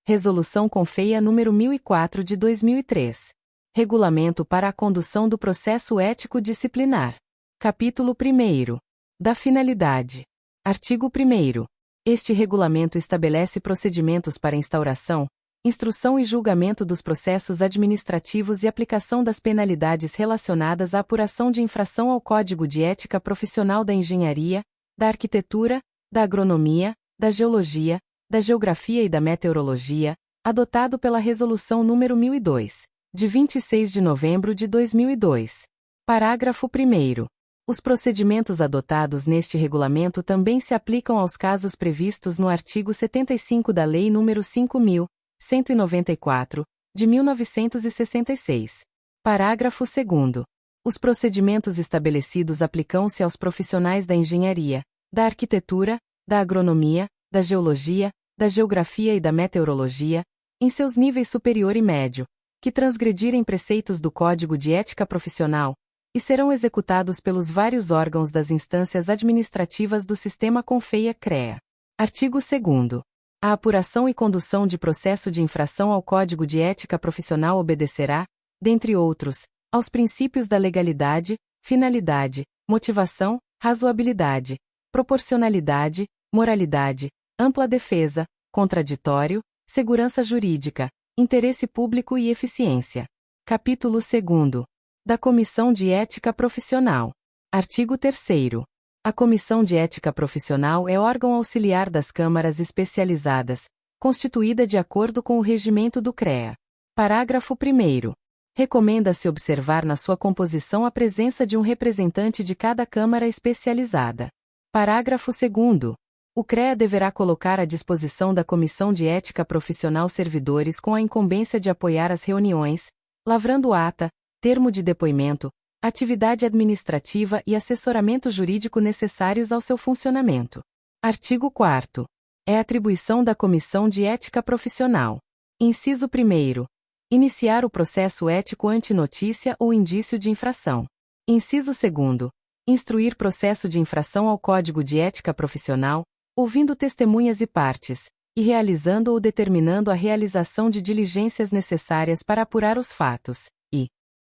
Resolução CONFEIA nº 1004 de 2003. Regulamento para a condução do processo ético disciplinar. Capítulo 1º. Da finalidade. Artigo 1º. Este regulamento estabelece procedimentos para instauração, instrução e julgamento dos processos administrativos e aplicação das penalidades relacionadas à apuração de infração ao Código de Ética Profissional da Engenharia, da Arquitetura, da Agronomia, da Geologia, da Geografia e da Meteorologia, adotado pela Resolução nº 1002, de 26 de novembro de 2002. Parágrafo 1º. Os procedimentos adotados neste regulamento também se aplicam aos casos previstos no artigo 75 da Lei nº 5.194, de 1966. Parágrafo 2º. Os procedimentos estabelecidos aplicam-se aos profissionais da engenharia, da arquitetura, da agronomia, da geologia, da geografia e da meteorologia, em seus níveis superior e médio, que transgredirem preceitos do Código de Ética Profissional, e serão executados pelos vários órgãos das instâncias administrativas do Sistema CONFEIA-CREA. Artigo 2º. A apuração e condução de processo de infração ao Código de Ética Profissional obedecerá, dentre outros, aos princípios da legalidade, finalidade, motivação, razoabilidade, proporcionalidade, moralidade, ampla defesa, contraditório, segurança jurídica, interesse público e eficiência. Capítulo 2º. Da Comissão de Ética Profissional. Artigo 3º. A Comissão de Ética Profissional é órgão auxiliar das câmaras especializadas, constituída de acordo com o regimento do CREA. Parágrafo 1º. Recomenda-se observar na sua composição a presença de um representante de cada câmara especializada. Parágrafo 2º. O CREA deverá colocar à disposição da Comissão de Ética Profissional servidores com a incumbência de apoiar as reuniões, lavrando ata, termo de depoimento, atividade administrativa e assessoramento jurídico necessários ao seu funcionamento. Artigo 4º. É atribuição da Comissão de Ética Profissional. Inciso 1º. Iniciar o processo ético ante notícia ou indício de infração. Inciso 2º. Instruir processo de infração ao Código de Ética Profissional, ouvindo testemunhas e partes, e realizando ou determinando a realização de diligências necessárias para apurar os fatos.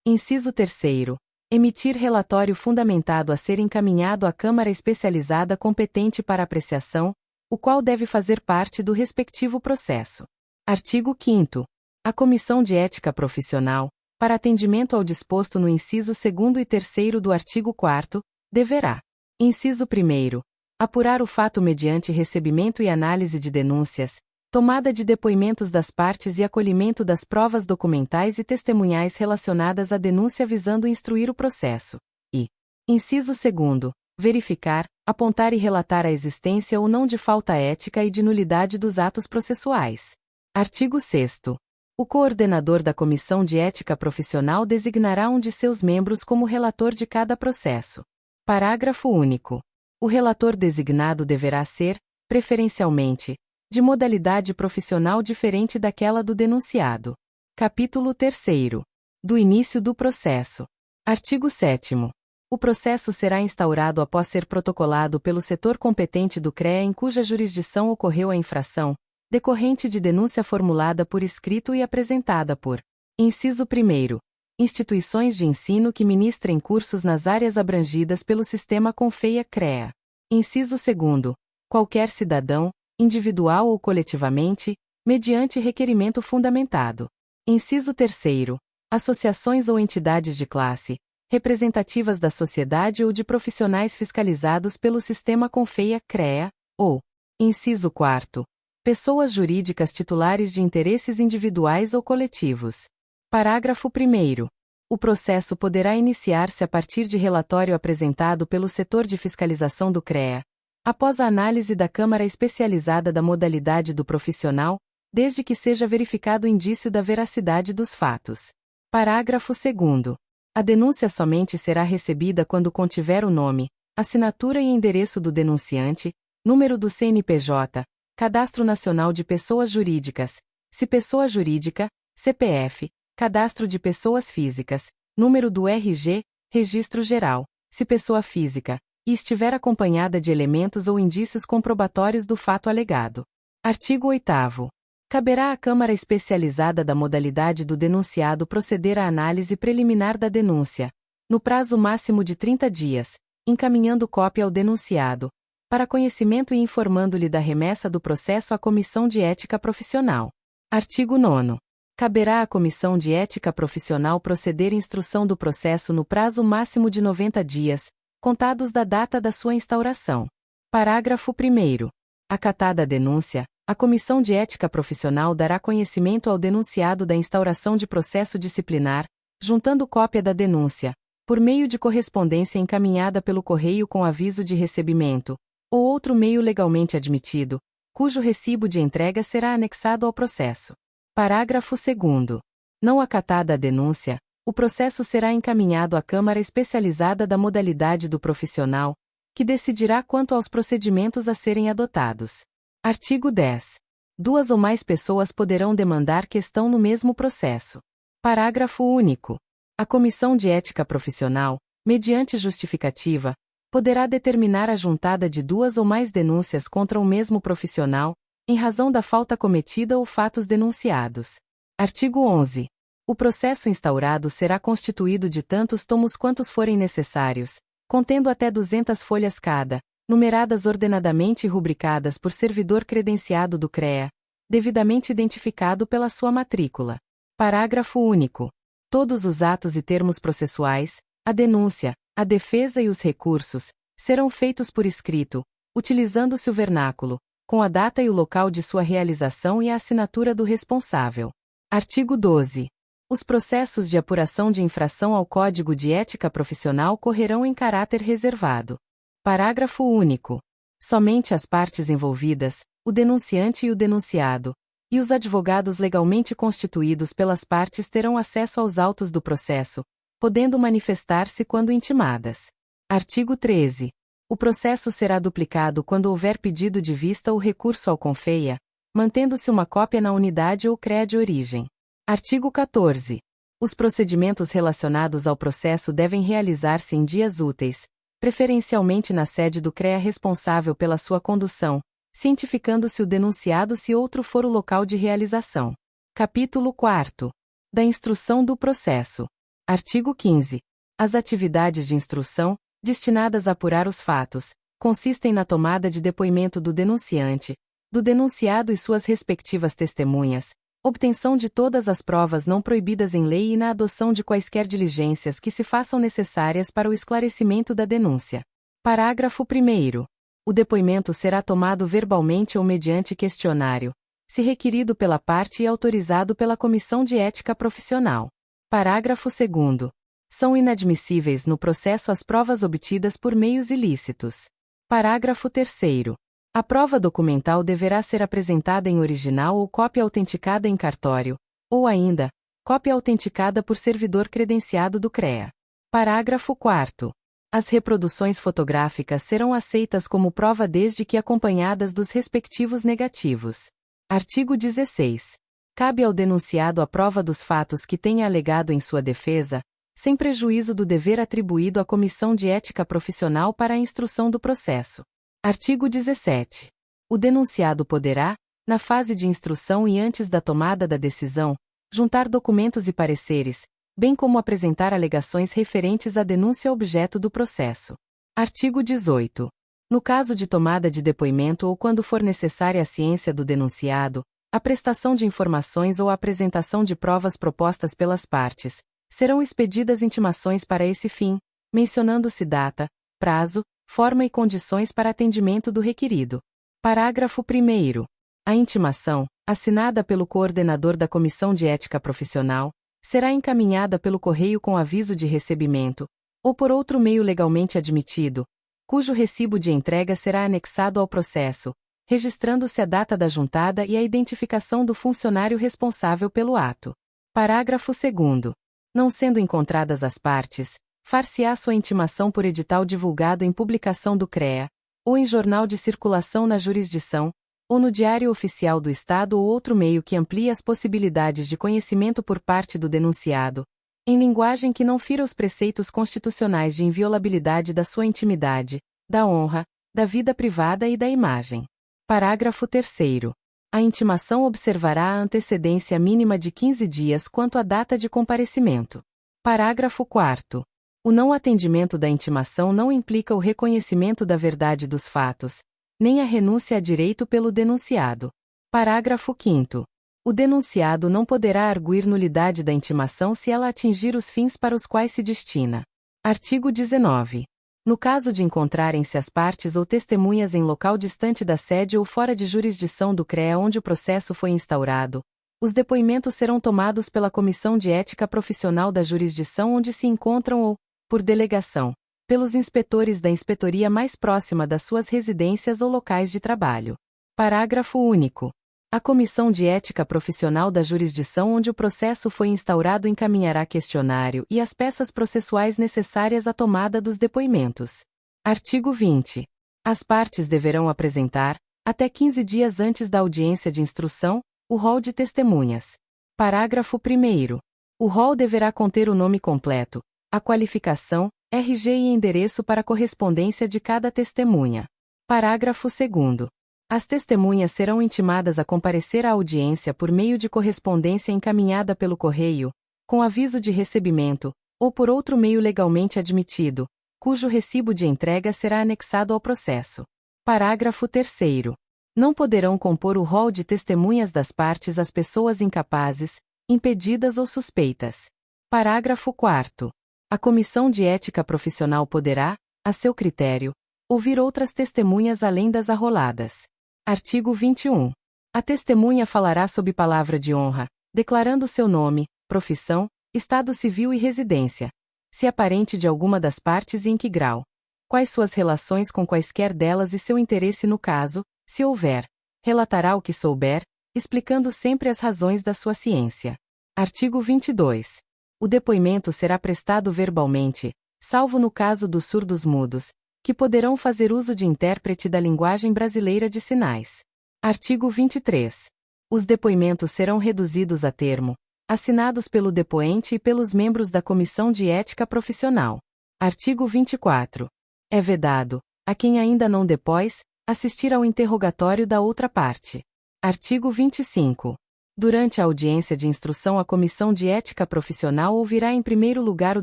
Inciso 3º. Emitir relatório fundamentado a ser encaminhado à Câmara Especializada competente para apreciação, o qual deve fazer parte do respectivo processo. Artigo 5º. A Comissão de Ética Profissional, para atendimento ao disposto no inciso 2º e 3º do artigo 4º, deverá: inciso 1º. Apurar o fato mediante recebimento e análise de denúncias, tomada de depoimentos das partes e acolhimento das provas documentais e testemunhais relacionadas à denúncia visando instruir o processo. E, inciso 2º, verificar, apontar e relatar a existência ou não de falta ética e de nulidade dos atos processuais. Artigo 6º. O coordenador da Comissão de Ética Profissional designará um de seus membros como relator de cada processo. Parágrafo único. O relator designado deverá ser, preferencialmente, de modalidade profissional diferente daquela do denunciado. Capítulo 3º. Do início do processo. Artigo 7º. O processo será instaurado após ser protocolado pelo setor competente do CREA em cuja jurisdição ocorreu a infração, decorrente de denúncia formulada por escrito e apresentada por: inciso 1º. Instituições de ensino que ministrem cursos nas áreas abrangidas pelo Sistema CONFEIA-CREA. Inciso 2º. Qualquer cidadão, individual ou coletivamente, mediante requerimento fundamentado. Inciso 3º. Associações ou entidades de classe, representativas da sociedade ou de profissionais fiscalizados pelo Sistema CONFEIA-CREA, ou, inciso 4º. Pessoas jurídicas titulares de interesses individuais ou coletivos. Parágrafo 1º. O processo poderá iniciar-se a partir de relatório apresentado pelo setor de fiscalização do CREA, após a análise da Câmara Especializada da modalidade do profissional, desde que seja verificado o indício da veracidade dos fatos. Parágrafo 2º. A denúncia somente será recebida quando contiver o nome, assinatura e endereço do denunciante, número do CNPJ, Cadastro Nacional de Pessoas Jurídicas, se pessoa jurídica, CPF, Cadastro de Pessoas Físicas, número do RG, Registro Geral, se pessoa física, e estiver acompanhada de elementos ou indícios comprobatórios do fato alegado. Artigo 8º. Caberá à Câmara Especializada da modalidade do denunciado proceder à análise preliminar da denúncia, no prazo máximo de 30 dias, encaminhando cópia ao denunciado, para conhecimento e informando-lhe da remessa do processo à Comissão de Ética Profissional. Artigo 9º. Caberá à Comissão de Ética Profissional proceder à instrução do processo no prazo máximo de 90 dias, contados da data da sua instauração. Parágrafo 1º. Acatada a denúncia, a Comissão de Ética Profissional dará conhecimento ao denunciado da instauração de processo disciplinar, juntando cópia da denúncia, por meio de correspondência encaminhada pelo correio com aviso de recebimento, ou outro meio legalmente admitido, cujo recibo de entrega será anexado ao processo. Parágrafo 2º. Não acatada a denúncia, o processo será encaminhado à Câmara Especializada da modalidade do profissional, que decidirá quanto aos procedimentos a serem adotados. Artigo 10. Duas ou mais pessoas poderão demandar questão no mesmo processo. Parágrafo único. A Comissão de Ética Profissional, mediante justificativa, poderá determinar a juntada de duas ou mais denúncias contra o mesmo profissional, em razão da falta cometida ou fatos denunciados. Artigo 11. O processo instaurado será constituído de tantos tomos quantos forem necessários, contendo até 200 folhas cada, numeradas ordenadamente e rubricadas por servidor credenciado do CREA, devidamente identificado pela sua matrícula. Parágrafo único. Todos os atos e termos processuais, a denúncia, a defesa e os recursos, serão feitos por escrito, utilizando-se o vernáculo, com a data e o local de sua realização e a assinatura do responsável. Artigo 12. Os processos de apuração de infração ao Código de Ética Profissional correrão em caráter reservado. Parágrafo único. Somente as partes envolvidas, o denunciante e o denunciado, e os advogados legalmente constituídos pelas partes terão acesso aos autos do processo, podendo manifestar-se quando intimadas. Artigo 13. O processo será duplicado quando houver pedido de vista ou recurso ao CONFEA, mantendo-se uma cópia na unidade ou CREA de origem. Artigo 14. Os procedimentos relacionados ao processo devem realizar-se em dias úteis, preferencialmente na sede do CREA responsável pela sua condução, cientificando-se o denunciado se outro for o local de realização. Capítulo 4. Da instrução do processo. Artigo 15. As atividades de instrução, destinadas a apurar os fatos, consistem na tomada de depoimento do denunciante, do denunciado e suas respectivas testemunhas, obtenção de todas as provas não proibidas em lei e na adoção de quaisquer diligências que se façam necessárias para o esclarecimento da denúncia. Parágrafo 1º. O depoimento será tomado verbalmente ou mediante questionário, se requerido pela parte e autorizado pela Comissão de Ética Profissional. Parágrafo 2º. São inadmissíveis no processo as provas obtidas por meios ilícitos. Parágrafo 3º. A prova documental deverá ser apresentada em original ou cópia autenticada em cartório, ou ainda, cópia autenticada por servidor credenciado do CREA. Parágrafo 4º. As reproduções fotográficas serão aceitas como prova desde que acompanhadas dos respectivos negativos. Artigo 16. Cabe ao denunciado a prova dos fatos que tenha alegado em sua defesa, sem prejuízo do dever atribuído à Comissão de Ética Profissional para a instrução do processo. Artigo 17. O denunciado poderá, na fase de instrução e antes da tomada da decisão, juntar documentos e pareceres, bem como apresentar alegações referentes à denúncia objeto do processo. Artigo 18. No caso de tomada de depoimento ou quando for necessária a ciência do denunciado, a prestação de informações ou a apresentação de provas propostas pelas partes, serão expedidas intimações para esse fim, mencionando-se data, prazo, forma e condições para atendimento do requerido. Parágrafo 1º. A intimação, assinada pelo coordenador da Comissão de Ética Profissional, será encaminhada pelo correio com aviso de recebimento, ou por outro meio legalmente admitido, cujo recibo de entrega será anexado ao processo, registrando-se a data da juntada e a identificação do funcionário responsável pelo ato. Parágrafo 2º. Não sendo encontradas as partes, far-se-á sua intimação por edital divulgado em publicação do CREA, ou em jornal de circulação na jurisdição, ou no Diário Oficial do Estado ou outro meio que amplie as possibilidades de conhecimento por parte do denunciado, em linguagem que não fira os preceitos constitucionais de inviolabilidade da sua intimidade, da honra, da vida privada e da imagem. Parágrafo 3º. A intimação observará a antecedência mínima de 15 dias quanto à data de comparecimento. Parágrafo 4º. O não atendimento da intimação não implica o reconhecimento da verdade dos fatos, nem a renúncia a direito pelo denunciado. Parágrafo 5º. O denunciado não poderá arguir nulidade da intimação se ela atingir os fins para os quais se destina. Artigo 19. No caso de encontrarem-se as partes ou testemunhas em local distante da sede ou fora de jurisdição do CREA onde o processo foi instaurado, os depoimentos serão tomados pela Comissão de Ética Profissional da jurisdição onde se encontram ou, por delegação, pelos inspetores da inspetoria mais próxima das suas residências ou locais de trabalho. Parágrafo único. A Comissão de Ética Profissional da jurisdição onde o processo foi instaurado encaminhará questionário e as peças processuais necessárias à tomada dos depoimentos. Artigo 20. As partes deverão apresentar, até 15 dias antes da audiência de instrução, o rol de testemunhas. Parágrafo 1º. O rol deverá conter o nome completo, a qualificação, RG e endereço para correspondência de cada testemunha. Parágrafo 2º. As testemunhas serão intimadas a comparecer à audiência por meio de correspondência encaminhada pelo correio, com aviso de recebimento, ou por outro meio legalmente admitido, cujo recibo de entrega será anexado ao processo. Parágrafo 3º. Não poderão compor o rol de testemunhas das partes as pessoas incapazes, impedidas ou suspeitas. Parágrafo 4º. A Comissão de Ética Profissional poderá, a seu critério, ouvir outras testemunhas além das arroladas. Artigo 21. A testemunha falará sob palavra de honra, declarando seu nome, profissão, estado civil e residência, se aparente de alguma das partes e em que grau, quais suas relações com quaisquer delas e seu interesse no caso, se houver, relatará o que souber, explicando sempre as razões da sua ciência. Artigo 22. O depoimento será prestado verbalmente, salvo no caso dos surdos-mudos, que poderão fazer uso de intérprete da linguagem brasileira de sinais. Artigo 23. Os depoimentos serão reduzidos a termo, assinados pelo depoente e pelos membros da Comissão de Ética Profissional. Artigo 24. É vedado, a quem ainda não depôs, assistir ao interrogatório da outra parte. Artigo 25. Durante a audiência de instrução a Comissão de Ética Profissional ouvirá em primeiro lugar o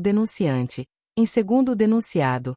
denunciante, em segundo o denunciado,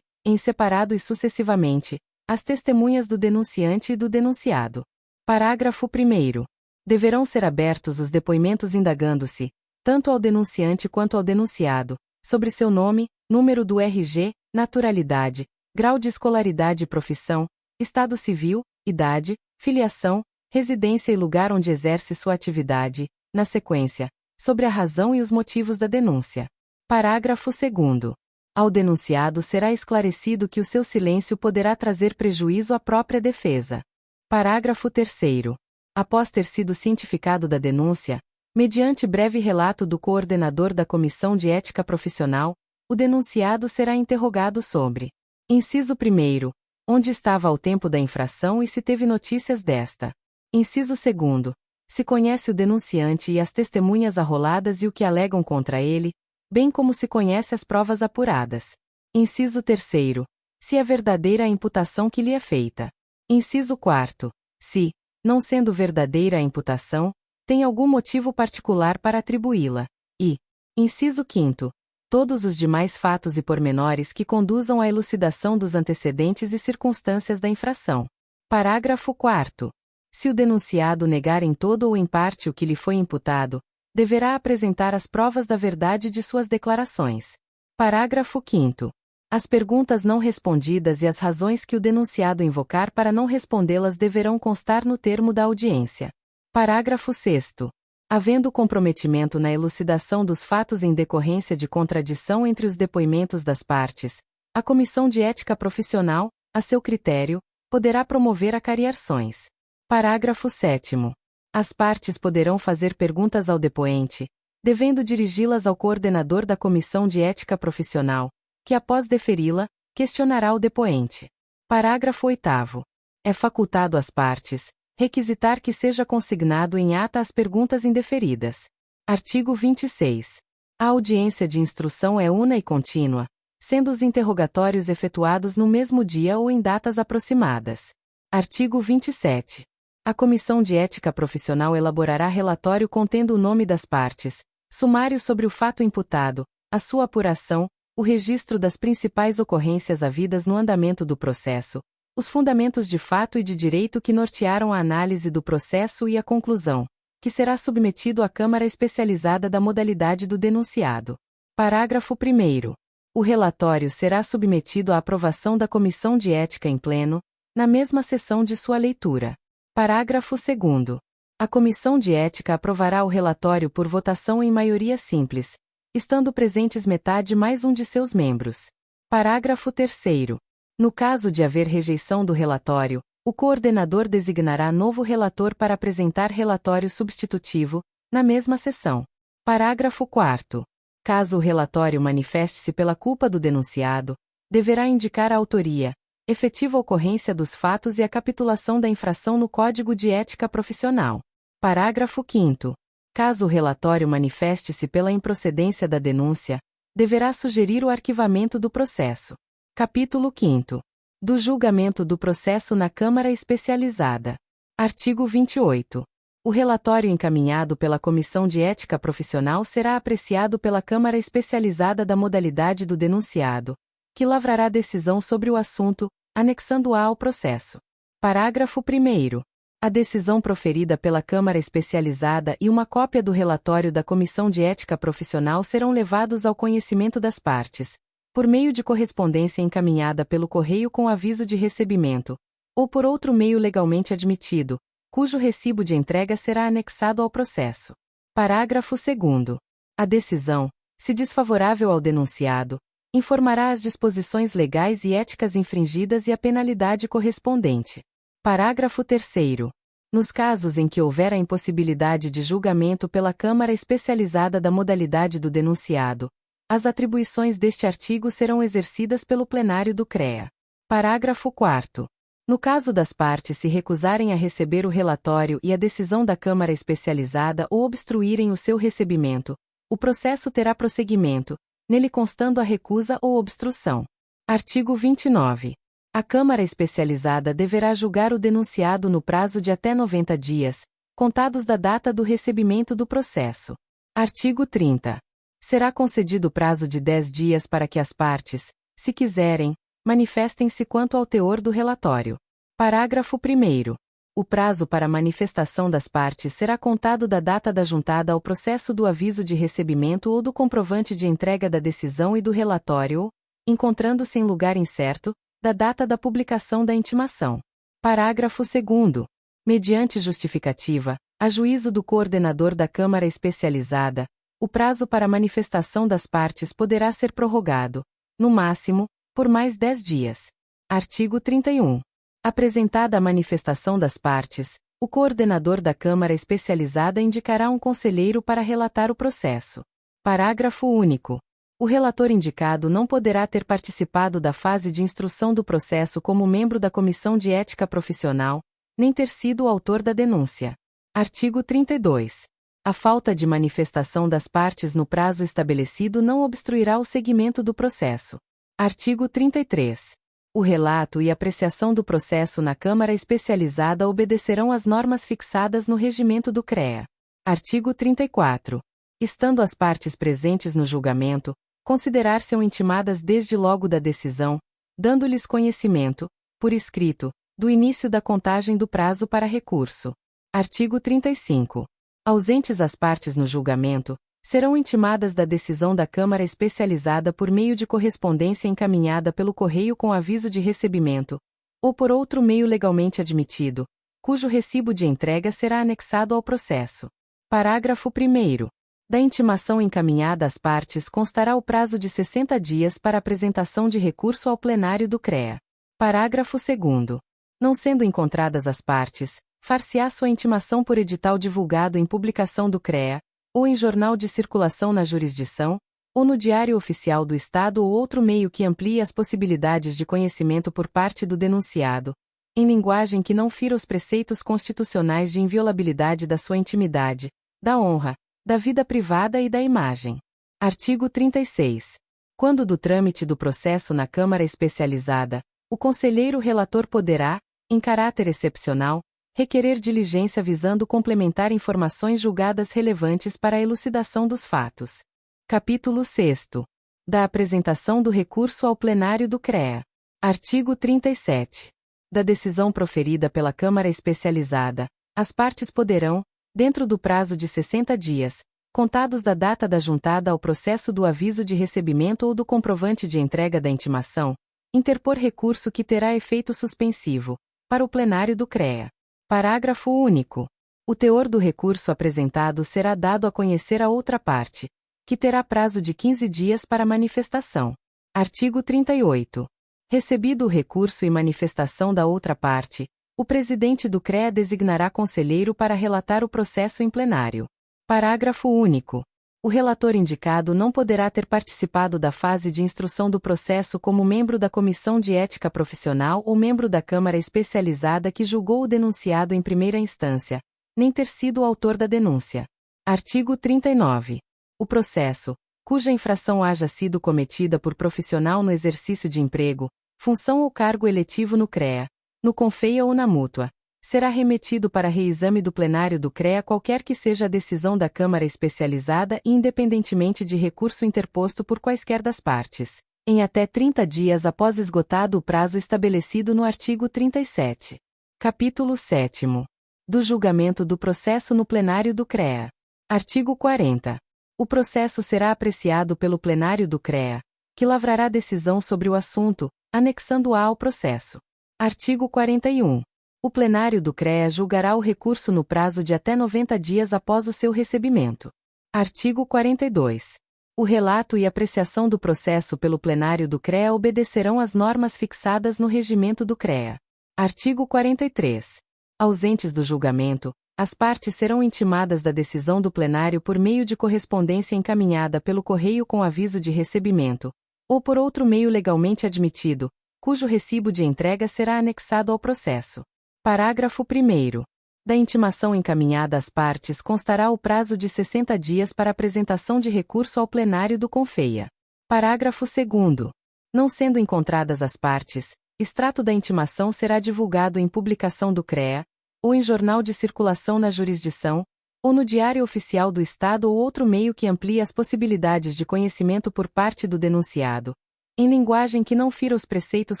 em separado e sucessivamente, as testemunhas do denunciante e do denunciado. Parágrafo 1º. Deverão ser abertos os depoimentos indagando-se, tanto ao denunciante quanto ao denunciado, sobre seu nome, número do RG, naturalidade, grau de escolaridade e profissão, estado civil, idade, filiação, residência e lugar onde exerce sua atividade, na sequência, sobre a razão e os motivos da denúncia. Parágrafo 2º. Ao denunciado será esclarecido que o seu silêncio poderá trazer prejuízo à própria defesa. Parágrafo 3º. Após ter sido cientificado da denúncia, mediante breve relato do coordenador da Comissão de Ética Profissional, o denunciado será interrogado sobre: inciso 1º, onde estava ao tempo da infração e se teve notícias desta. Inciso 2º, se conhece o denunciante e as testemunhas arroladas e o que alegam contra ele, bem como se conhece as provas apuradas. Inciso 3º, se é verdadeira a imputação que lhe é feita. Inciso 4º, se, não sendo verdadeira a imputação, tem algum motivo particular para atribuí-la. E, inciso 5º, todos os demais fatos e pormenores que conduzam à elucidação dos antecedentes e circunstâncias da infração. Parágrafo 4º. Se o denunciado negar em todo ou em parte o que lhe foi imputado, deverá apresentar as provas da verdade de suas declarações. Parágrafo 5º. As perguntas não respondidas e as razões que o denunciado invocar para não respondê-las deverão constar no termo da audiência. Parágrafo 6º. Havendo comprometimento na elucidação dos fatos em decorrência de contradição entre os depoimentos das partes, a Comissão de Ética Profissional, a seu critério, poderá promover acariações. Parágrafo 7º. As partes poderão fazer perguntas ao depoente, devendo dirigi-las ao coordenador da Comissão de Ética Profissional, que após deferi-la, questionará o depoente. Parágrafo 8º. É facultado às partes requisitar que seja consignado em ata as perguntas indeferidas. Artigo 26. A audiência de instrução é una e contínua, sendo os interrogatórios efetuados no mesmo dia ou em datas aproximadas. Artigo 27. A Comissão de Ética Profissional elaborará relatório contendo o nome das partes, sumário sobre o fato imputado, a sua apuração, o registro das principais ocorrências havidas no andamento do processo, os fundamentos de fato e de direito que nortearam a análise do processo e a conclusão, que será submetido à Câmara Especializada da modalidade do denunciado. Parágrafo 1º. O relatório será submetido à aprovação da Comissão de Ética em pleno, na mesma sessão de sua leitura. Parágrafo 2º. A Comissão de Ética aprovará o relatório por votação em maioria simples, estando presentes metade mais um de seus membros. Parágrafo 3º. No caso de haver rejeição do relatório, o coordenador designará novo relator para apresentar relatório substitutivo, na mesma sessão. Parágrafo 4º. Caso o relatório manifeste-se pela culpa do denunciado, deverá indicar a autoria, efetiva ocorrência dos fatos e a capitulação da infração no Código de Ética Profissional. Parágrafo 5º. Caso o relatório manifeste-se pela improcedência da denúncia, deverá sugerir o arquivamento do processo. Capítulo 5º. Do julgamento do processo na Câmara Especializada. Artigo 28. O relatório encaminhado pela Comissão de Ética Profissional será apreciado pela Câmara Especializada da modalidade do denunciado, que lavrará decisão sobre o assunto, anexando-a ao processo. Parágrafo 1º. A decisão proferida pela Câmara Especializada e uma cópia do relatório da Comissão de Ética Profissional serão levados ao conhecimento das partes, por meio de correspondência encaminhada pelo correio com aviso de recebimento, ou por outro meio legalmente admitido, cujo recibo de entrega será anexado ao processo. Parágrafo 2º. A decisão, se desfavorável ao denunciado, informará as disposições legais e éticas infringidas e a penalidade correspondente. Parágrafo 3º. Nos casos em que houver a impossibilidade de julgamento pela Câmara Especializada da modalidade do denunciado, as atribuições deste artigo serão exercidas pelo plenário do CREA. Parágrafo 4º. No caso das partes se recusarem a receber o relatório e a decisão da Câmara Especializada ou obstruírem o seu recebimento, o processo terá prosseguimento, nele constando a recusa ou obstrução. Artigo 29. A Câmara Especializada deverá julgar o denunciado no prazo de até 90 dias, contados da data do recebimento do processo. Artigo 30. Será concedido prazo de 10 dias para que as partes, se quiserem, manifestem-se quanto ao teor do relatório. Parágrafo 1º. O prazo para manifestação das partes será contado da data da juntada ao processo do aviso de recebimento ou do comprovante de entrega da decisão e do relatório ou, encontrando-se em lugar incerto, da data da publicação da intimação. Parágrafo 2º. Mediante justificativa, a juízo do coordenador da Câmara Especializada, o prazo para manifestação das partes poderá ser prorrogado, no máximo, por mais 10 dias. Artigo 31. Apresentada a manifestação das partes, o coordenador da Câmara Especializada indicará um conselheiro para relatar o processo. Parágrafo único. O relator indicado não poderá ter participado da fase de instrução do processo como membro da Comissão de Ética Profissional, nem ter sido o autor da denúncia. Artigo 32. A falta de manifestação das partes no prazo estabelecido não obstruirá o seguimento do processo. Artigo 33. O relato e apreciação do processo na Câmara Especializada obedecerão às normas fixadas no regimento do CREA. Artigo 34. Estando as partes presentes no julgamento, considerar-se-ão intimadas desde logo da decisão, dando-lhes conhecimento, por escrito, do início da contagem do prazo para recurso. Artigo 35. Ausentes as partes no julgamento, serão intimadas da decisão da Câmara Especializada por meio de correspondência encaminhada pelo correio com aviso de recebimento, ou por outro meio legalmente admitido, cujo recibo de entrega será anexado ao processo. Parágrafo 1º. Da intimação encaminhada às partes constará o prazo de 60 dias para apresentação de recurso ao plenário do CREA. Parágrafo 2º. Não sendo encontradas as partes, far-se-á sua intimação por edital divulgado em publicação do CREA, ou em jornal de circulação na jurisdição, ou no Diário Oficial do Estado ou outro meio que amplie as possibilidades de conhecimento por parte do denunciado, em linguagem que não fira os preceitos constitucionais de inviolabilidade da sua intimidade, da honra, da vida privada e da imagem. Artigo 36. Quando do trâmite do processo na Câmara Especializada, o conselheiro relator poderá, em caráter excepcional, Requerer diligência visando complementar informações julgadas relevantes para a elucidação dos fatos. Capítulo 6º. Da apresentação do recurso ao plenário do CREA. Artigo 37. Da decisão proferida pela Câmara Especializada, as partes poderão, dentro do prazo de 60 dias, contados da data da juntada ao processo do aviso de recebimento ou do comprovante de entrega da intimação, interpor recurso que terá efeito suspensivo, para o plenário do CREA. Parágrafo único. O teor do recurso apresentado será dado a conhecer à outra parte, que terá prazo de 15 dias para manifestação. Artigo 38. Recebido o recurso e manifestação da outra parte, o presidente do CREA designará conselheiro para relatar o processo em plenário. Parágrafo único. O relator indicado não poderá ter participado da fase de instrução do processo como membro da Comissão de Ética Profissional ou membro da Câmara Especializada que julgou o denunciado em primeira instância, nem ter sido o autor da denúncia. Artigo 39. O processo, cuja infração haja sido cometida por profissional no exercício de emprego, função ou cargo eletivo no CREA, no CONFEIA ou na mútua, será remetido para reexame do plenário do CREA qualquer que seja a decisão da Câmara Especializada e independentemente de recurso interposto por quaisquer das partes, em até 30 dias após esgotado o prazo estabelecido no artigo 37. Capítulo 7º. Do julgamento do processo no plenário do CREA. Artigo 40. O processo será apreciado pelo plenário do CREA, que lavrará decisão sobre o assunto, anexando-a ao processo. Artigo 41. O plenário do CREA julgará o recurso no prazo de até 90 dias após o seu recebimento. Artigo 42. O relato e apreciação do processo pelo plenário do CREA obedecerão às normas fixadas no regimento do CREA. Artigo 43. Ausentes do julgamento, as partes serão intimadas da decisão do plenário por meio de correspondência encaminhada pelo correio com aviso de recebimento, ou por outro meio legalmente admitido, cujo recibo de entrega será anexado ao processo. Parágrafo 1º. Da intimação encaminhada às partes constará o prazo de 60 dias para apresentação de recurso ao plenário do CONFEIA. Parágrafo 2º. Não sendo encontradas as partes, extrato da intimação será divulgado em publicação do CREA, ou em jornal de circulação na jurisdição, ou no Diário Oficial do Estado ou outro meio que amplie as possibilidades de conhecimento por parte do denunciado, em linguagem que não fira os preceitos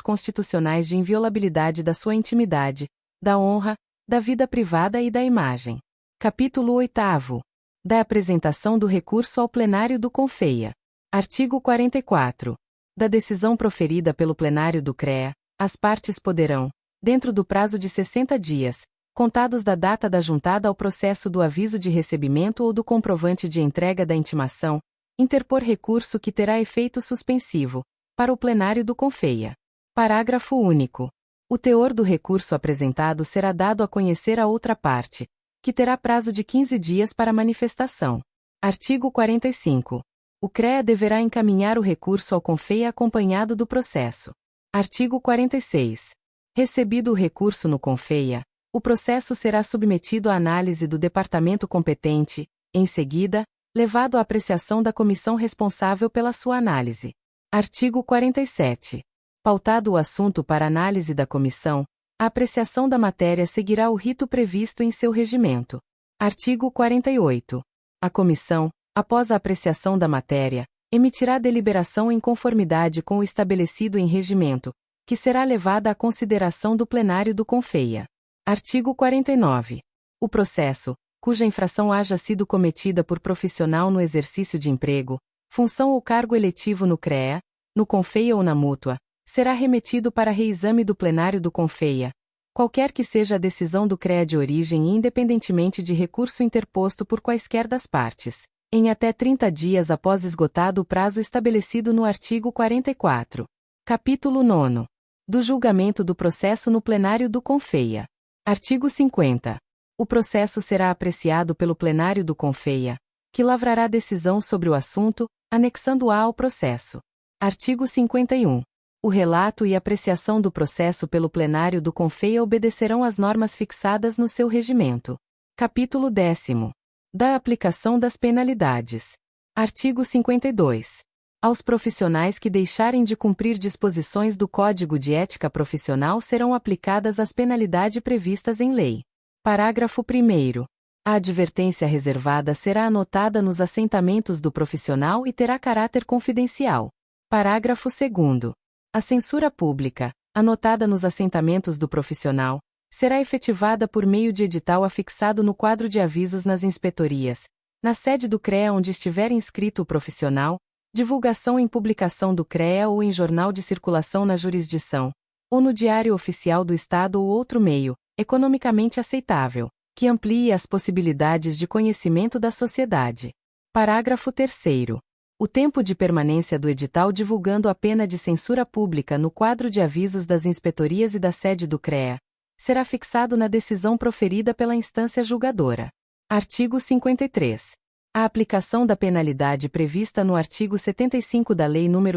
constitucionais de inviolabilidade da sua intimidade, da honra, da vida privada e da imagem. Capítulo 8º. Da apresentação do recurso ao plenário do CONFEIA. Artigo 44. Da decisão proferida pelo plenário do CREA, as partes poderão, dentro do prazo de 60 dias, contados da data da juntada ao processo do aviso de recebimento ou do comprovante de entrega da intimação, interpor recurso que terá efeito suspensivo, para o plenário do CONFEIA. Parágrafo único. O teor do recurso apresentado será dado a conhecer à outra parte, que terá prazo de 15 dias para manifestação. Artigo 45. O CREA deverá encaminhar o recurso ao CONFEIA acompanhado do processo. Artigo 46. Recebido o recurso no CONFEIA, o processo será submetido à análise do departamento competente, em seguida, levado à apreciação da comissão responsável pela sua análise. Artigo 47. Pautado o assunto para análise da comissão, a apreciação da matéria seguirá o rito previsto em seu regimento. Artigo 48. A comissão, após a apreciação da matéria, emitirá deliberação em conformidade com o estabelecido em regimento, que será levada à consideração do plenário do CONFEIA. Artigo 49. O processo, cuja infração haja sido cometida por profissional no exercício de emprego, função ou cargo eletivo no CREA, no CONFEIA ou na mútua, será remetido para reexame do plenário do CONFEIA, qualquer que seja a decisão do CREA de origem e independentemente de recurso interposto por quaisquer das partes, em até 30 dias após esgotado o prazo estabelecido no artigo 44. Capítulo 9. Do julgamento do processo no plenário do CONFEIA. Artigo 50. O processo será apreciado pelo plenário do CONFEIA, que lavrará decisão sobre o assunto, anexando-a ao processo. Artigo 51. O relato e apreciação do processo pelo plenário do CONFEIA obedecerão às normas fixadas no seu regimento. Capítulo 10. Da aplicação das penalidades. Artigo 52. Aos profissionais que deixarem de cumprir disposições do Código de Ética Profissional serão aplicadas as penalidades previstas em lei. Parágrafo 1º. A advertência reservada será anotada nos assentamentos do profissional e terá caráter confidencial. Parágrafo 2º. A censura pública, anotada nos assentamentos do profissional, será efetivada por meio de edital afixado no quadro de avisos nas inspetorias, na sede do CREA onde estiver inscrito o profissional, divulgação em publicação do CREA ou em jornal de circulação na jurisdição, ou no Diário Oficial do Estado ou outro meio, economicamente aceitável, que amplie as possibilidades de conhecimento da sociedade. Parágrafo 3º. O tempo de permanência do edital divulgando a pena de censura pública no quadro de avisos das inspetorias e da sede do CREA será fixado na decisão proferida pela instância julgadora. Artigo 53. A aplicação da penalidade prevista no artigo 75 da Lei nº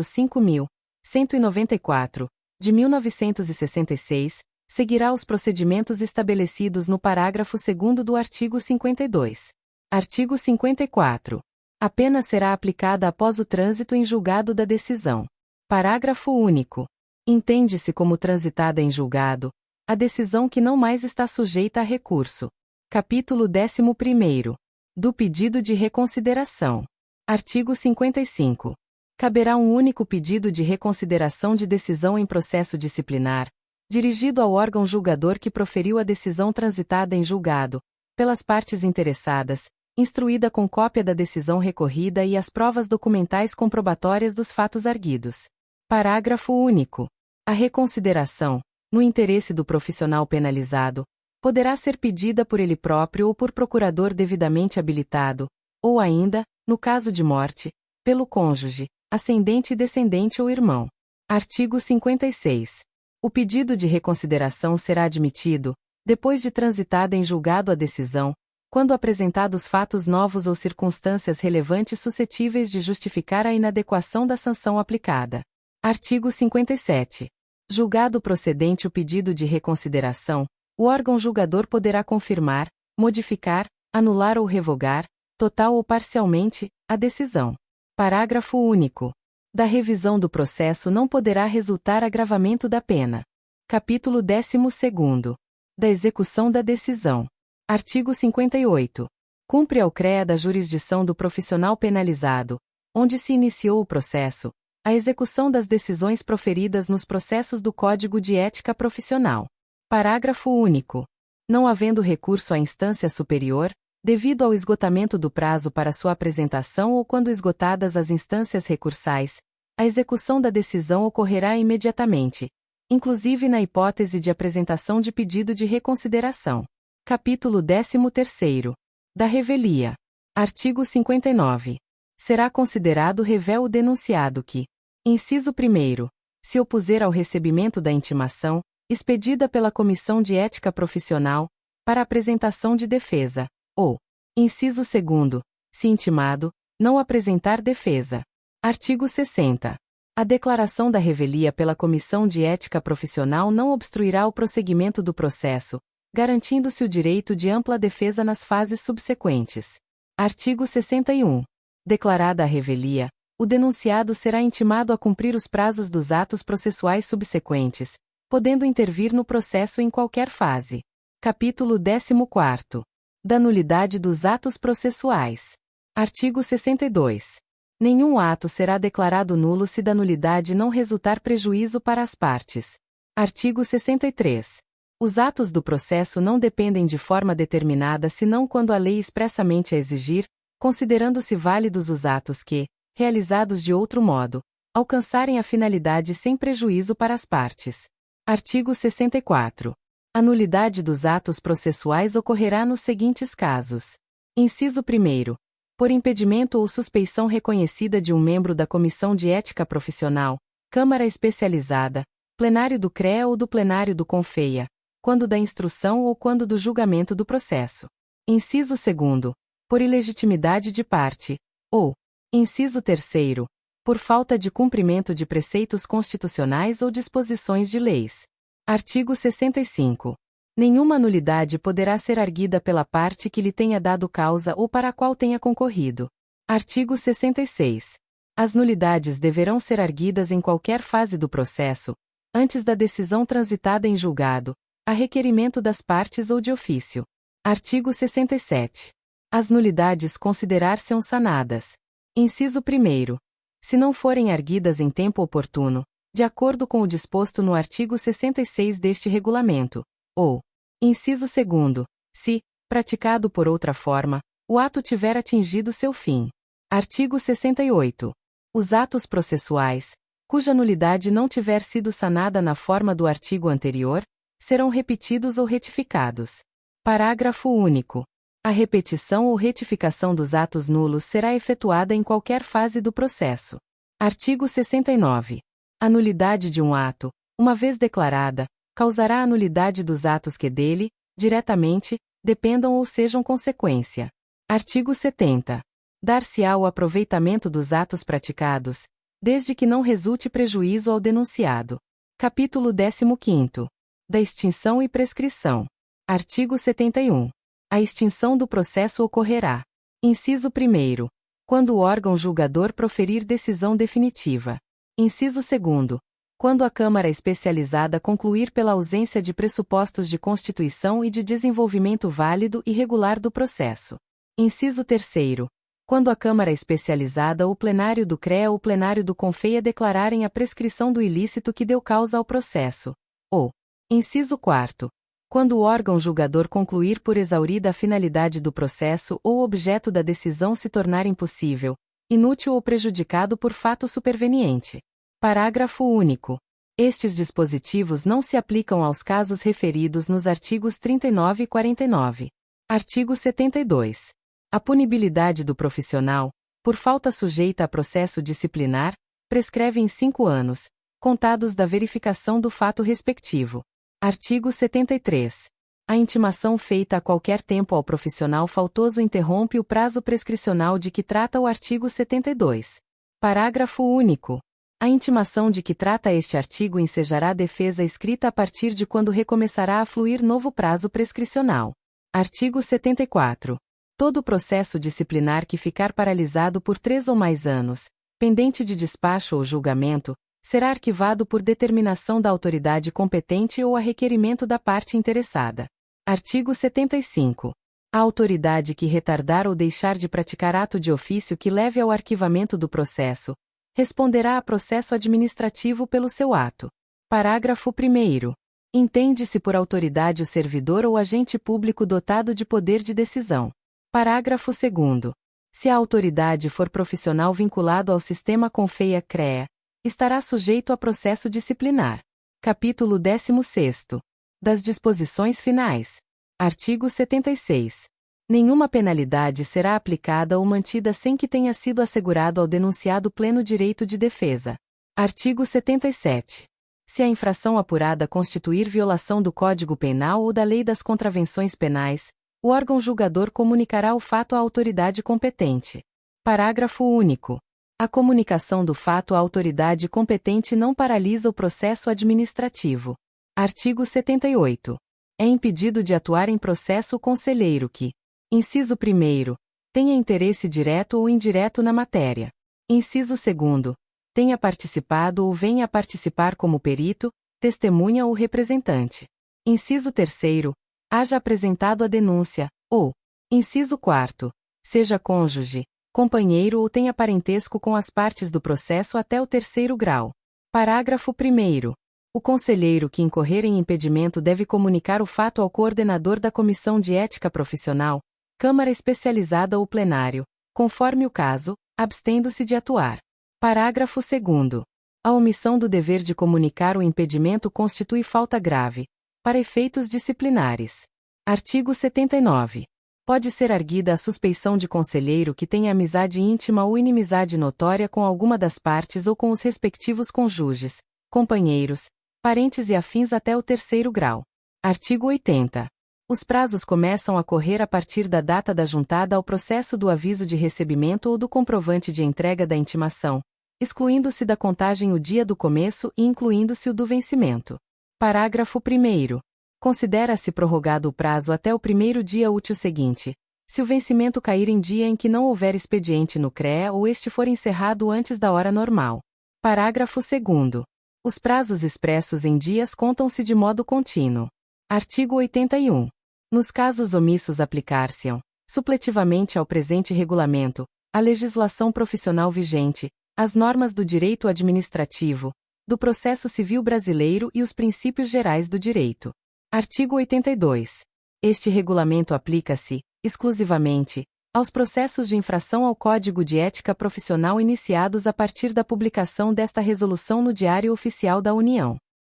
5.194, de 1966, seguirá os procedimentos estabelecidos no parágrafo 2º do artigo 52. Artigo 54. A pena será aplicada após o trânsito em julgado da decisão. Parágrafo único. Entende-se como transitada em julgado a decisão que não mais está sujeita a recurso. Capítulo 11º. Do pedido de reconsideração. Artigo 55. Caberá um único pedido de reconsideração de decisão em processo disciplinar, dirigido ao órgão julgador que proferiu a decisão transitada em julgado, pelas partes interessadas, instruída com cópia da decisão recorrida e as provas documentais comprobatórias dos fatos arguidos. Parágrafo único. A reconsideração, no interesse do profissional penalizado, poderá ser pedida por ele próprio ou por procurador devidamente habilitado, ou ainda, no caso de morte, pelo cônjuge, ascendente e descendente ou irmão. Artigo 56. O pedido de reconsideração será admitido, depois de transitada em julgado a decisão, quando apresentados fatos novos ou circunstâncias relevantes suscetíveis de justificar a inadequação da sanção aplicada. Artigo 57. Julgado procedente o pedido de reconsideração, o órgão julgador poderá confirmar, modificar, anular ou revogar, total ou parcialmente, a decisão. Parágrafo único. Da revisão do processo não poderá resultar agravamento da pena. Capítulo 12º. Da execução da decisão. Artigo 58. Cumpre ao CREA da jurisdição do profissional penalizado, onde se iniciou o processo, a execução das decisões proferidas nos processos do Código de Ética Profissional. Parágrafo único. Não havendo recurso à instância superior, devido ao esgotamento do prazo para sua apresentação ou quando esgotadas as instâncias recursais, a execução da decisão ocorrerá imediatamente, inclusive na hipótese de apresentação de pedido de reconsideração. Capítulo 13º. Da revelia. Artigo 59. Será considerado revel o denunciado que, inciso 1º, se opuser ao recebimento da intimação, expedida pela Comissão de Ética Profissional, para apresentação de defesa, ou, inciso 2º, se intimado, não apresentar defesa. Artigo 60. A declaração da revelia pela Comissão de Ética Profissional não obstruirá o prosseguimento do processo, garantindo-se o direito de ampla defesa nas fases subsequentes. Artigo 61. Declarada a revelia, o denunciado será intimado a cumprir os prazos dos atos processuais subsequentes, podendo intervir no processo em qualquer fase. Capítulo 14º. Da nulidade dos atos processuais. Artigo 62. Nenhum ato será declarado nulo se da nulidade não resultar prejuízo para as partes. Artigo 63. Os atos do processo não dependem de forma determinada senão quando a lei expressamente a exigir, considerando-se válidos os atos que, realizados de outro modo, alcançarem a finalidade sem prejuízo para as partes. Artigo 64. A nulidade dos atos processuais ocorrerá nos seguintes casos. Inciso 1º. Por impedimento ou suspeição reconhecida de um membro da Comissão de Ética Profissional, Câmara Especializada, plenário do CREA ou do plenário do CONFEA, quando da instrução ou quando do julgamento do processo. Inciso 2º. Por ilegitimidade de parte, ou, inciso 3º, por falta de cumprimento de preceitos constitucionais ou disposições de leis. Artigo 65. Nenhuma nulidade poderá ser arguida pela parte que lhe tenha dado causa ou para a qual tenha concorrido. Artigo 66. As nulidades deverão ser arguidas em qualquer fase do processo, antes da decisão transitada em julgado, a requerimento das partes ou de ofício. Artigo 67. As nulidades considerar-se-ão sanadas. Inciso 1º. Se não forem erguidas em tempo oportuno, de acordo com o disposto no artigo 66 deste regulamento, ou, inciso 2º, se, praticado por outra forma, o ato tiver atingido seu fim. Artigo 68. Os atos processuais, cuja nulidade não tiver sido sanada na forma do artigo anterior, serão repetidos ou retificados. Parágrafo único. A repetição ou retificação dos atos nulos será efetuada em qualquer fase do processo. Artigo 69. A nulidade de um ato, uma vez declarada, causará a nulidade dos atos que dele, diretamente, dependam ou sejam consequência. Artigo 70. Dar-se-á o aproveitamento dos atos praticados, desde que não resulte prejuízo ao denunciado. Capítulo 15º. Da extinção e prescrição. Artigo 71. A extinção do processo ocorrerá. Inciso 1º. Quando o órgão julgador proferir decisão definitiva. Inciso 2º. Quando a Câmara Especializada concluir pela ausência de pressupostos de constituição e de desenvolvimento válido e regular do processo. Inciso 3º. Quando a Câmara Especializada ou o plenário do CREA ou o plenário do CONFEA declararem a prescrição do ilícito que deu causa ao processo. Ou. Inciso 4º. Quando o órgão julgador concluir por exaurida a finalidade do processo ou o objeto da decisão se tornar impossível, inútil ou prejudicado por fato superveniente. Parágrafo único. Estes dispositivos não se aplicam aos casos referidos nos artigos 39 e 49. Artigo 72. A punibilidade do profissional, por falta sujeita a processo disciplinar, prescreve em 5 anos, contados da verificação do fato respectivo. Artigo 73. A intimação feita a qualquer tempo ao profissional faltoso interrompe o prazo prescricional de que trata o artigo 72. Parágrafo único. A intimação de que trata este artigo ensejará defesa escrita a partir de quando recomeçará a fluir novo prazo prescricional. Artigo 74. Todo processo disciplinar que ficar paralisado por 3 ou mais anos, pendente de despacho ou julgamento, será arquivado por determinação da autoridade competente ou a requerimento da parte interessada. Artigo 75. A autoridade que retardar ou deixar de praticar ato de ofício que leve ao arquivamento do processo, responderá a processo administrativo pelo seu ato. Parágrafo 1º. Entende-se por autoridade o servidor ou agente público dotado de poder de decisão. Parágrafo 2º. Se a autoridade for profissional vinculado ao sistema CONFEA-CREA, estará sujeito a processo disciplinar. Capítulo 16º. Das disposições finais. Artigo 76. Nenhuma penalidade será aplicada ou mantida sem que tenha sido assegurado ao denunciado pleno direito de defesa. Artigo 77. Se a infração apurada constituir violação do Código Penal ou da Lei das Contravenções Penais, o órgão julgador comunicará o fato à autoridade competente. Parágrafo único. A comunicação do fato à autoridade competente não paralisa o processo administrativo. Artigo 78. É impedido de atuar em processo o conselheiro que, inciso 1º, tenha interesse direto ou indireto na matéria. Inciso 2º, tenha participado ou venha a participar como perito, testemunha ou representante. Inciso 3º, haja apresentado a denúncia, ou, inciso 4º, seja cônjuge, companheiro ou tenha parentesco com as partes do processo até o 3º grau. Parágrafo 1º. O conselheiro que incorrer em impedimento deve comunicar o fato ao coordenador da Comissão de Ética Profissional, Câmara Especializada ou Plenário, conforme o caso, abstendo-se de atuar. Parágrafo 2º. A omissão do dever de comunicar o impedimento constitui falta grave, para efeitos disciplinares. Artigo 79. Pode ser arguida a suspeição de conselheiro que tenha amizade íntima ou inimizade notória com alguma das partes ou com os respectivos cônjuges, companheiros, parentes e afins até o 3º grau. Artigo 80. Os prazos começam a correr a partir da data da juntada ao processo do aviso de recebimento ou do comprovante de entrega da intimação, excluindo-se da contagem o dia do começo e incluindo-se o do vencimento. Parágrafo 1º. Considera-se prorrogado o prazo até o 1º dia útil seguinte, se o vencimento cair em dia em que não houver expediente no CREA ou este for encerrado antes da hora normal. Parágrafo 2º. Os prazos expressos em dias contam-se de modo contínuo. Artigo 81. Nos casos omissos aplicar-se-ão, supletivamente ao presente regulamento, a legislação profissional vigente, as normas do direito administrativo, do processo civil brasileiro e os princípios gerais do direito. Artigo 82. Este regulamento aplica-se, exclusivamente, aos processos de infração ao Código de Ética Profissional iniciados a partir da publicação desta resolução no Diário Oficial da União.